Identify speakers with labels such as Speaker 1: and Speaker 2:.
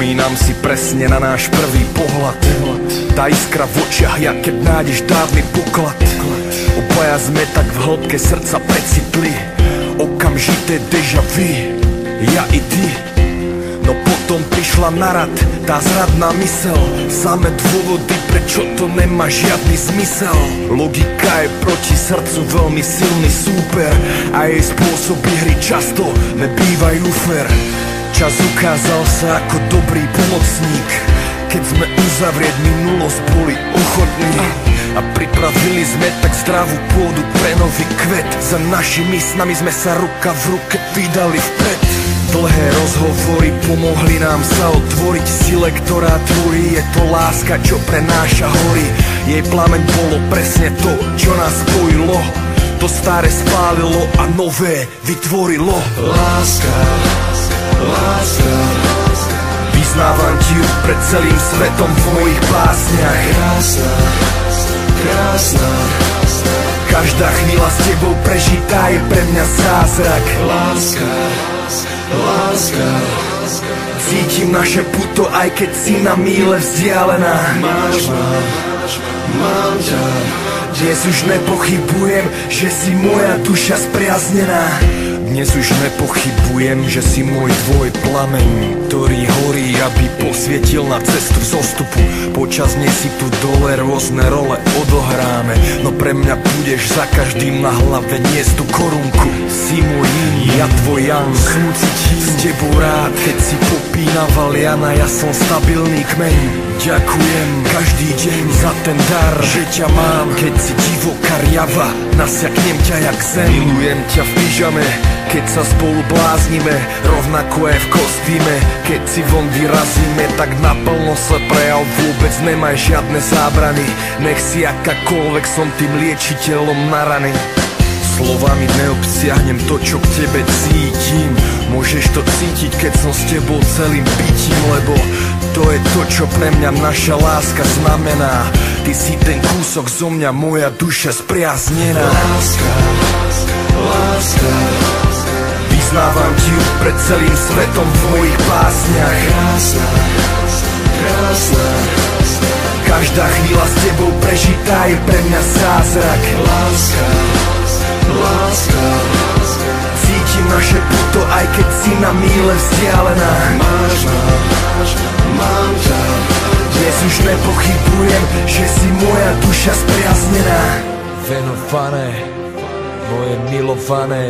Speaker 1: Spomínam si presne na náš prvý pohľad. Tá iskra v očiach, jak keď nájdeš dávny poklad. Obaja sme tak v hĺbke srdca precitli okamžité déjà vu, ja i ty. No potom prišla na rad tá zradná mysel, samé dôvody, prečo to nemá žiadny zmysel. Logika je proti srdcu veľmi silný súper a jej spôsoby hry často nebývajú fér. Čas ukázal sa ako dobrý pomocník, keď sme uzavrieť minulosť boli ochotní a pripravili sme tak zdravú pôdu pre nový kvet. Za našimi snami sme sa ruka v ruke vydali vpred. Dlhé rozhovory pomohli nám sa otvoriť sile, ktorá tvorí. Je to láska, čo prenáša hory. Jej plameň bolo presne to, čo nás spojilo. To staré spálilo a nové vytvorilo. Láska, láska, vyznávam ti ju pred celým svetom v mojich básniach. Krásna, krásna, každá chvíľa s tebou prežitá je pre mňa zázrak. Láska, láska, cítim naše puto, aj keď si na míle vzdialená. Máš ma, mám ťa, dnes už nepochybujem, že si moja duša spriaznená. Dnes už nepochybujem, že si môj tvoj plameň, ktorý horí, aby posvietil na cestu vzostupu. Počas nej si tu dole rôzne role odohráme, no pre mňa budeš za každým na hlave niesť tú korunku. Si môj yin, ja tvoj yang, súcitím s tebou rád, keď si popínaval Jana, ja som stabilný kmeň. Ďakujem každý deň za ten dar, že ťa mám, keď si divoká riava, nasiaknem ťa jak zem. Milujem ťa v pyžame, keď sa spolu bláznime, rovnako aj v kostýme. Keď si von vyrazíme, tak naplno sa prejav, vôbec nemaj žiadne zábrany. Nech si akákoľvek, som tým liečiteľom na rany. Slovami neobsiahnem to, čo k tebe cítim. Môžeš to cítiť, keď som s tebou celým bytím, lebo to je to, čo pre mňa naša láska znamená. Ty si ten kúsok zo mňa, moja duša spriaznená. Láska, láska, vyznávam ti ju pred celým svetom v mojich básniach. Krásna, krásna, každá chvíľa s tebou prežitá je pre mňa zázrak. Láska, láska, cítim naše puto, aj keď si na míle vzdialená. Máš ma, mám ťa, dnes už nepochybujem, že si moja duša spriaznená. Venované, moje milované,